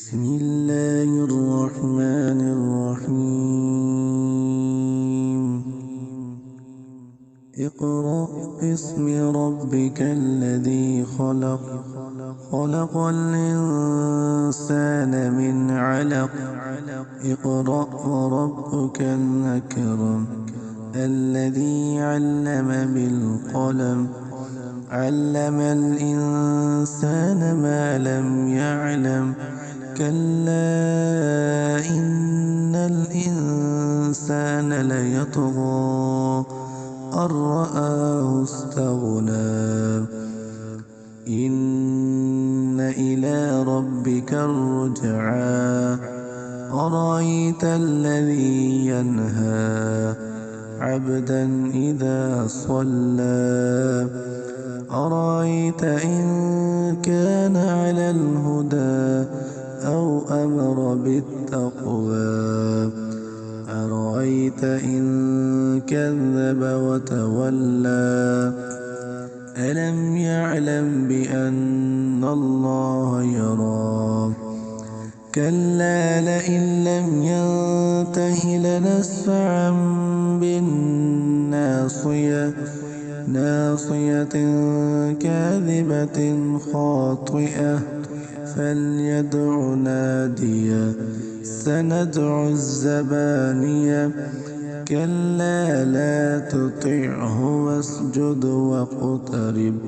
بسم الله الرحمن الرحيم. اقرأ باسم ربك الذي خلق، خلق الإنسان من علق. اقرأ وربك الأكرم الذي علم بالقلم، علم الإنسان ما لم يعلم. كلا إن الإنسان ليطغى أن رآه استغنى. إن إلى ربك الرجعى. أرأيت الذي ينهى عبدا إذا صلى. أرأيت إن كان على الهدى أو أمر بالتقوى. أرأيت إن كذب وتولى. ألم يعلم بأن الله يرى. كلا لئن لم ينته لنسفعا بالناصية، ناصية كاذبة خاطئة. فليدع ناديه. سندع الزبانية. كلا لا تطعه واسجد واقترب.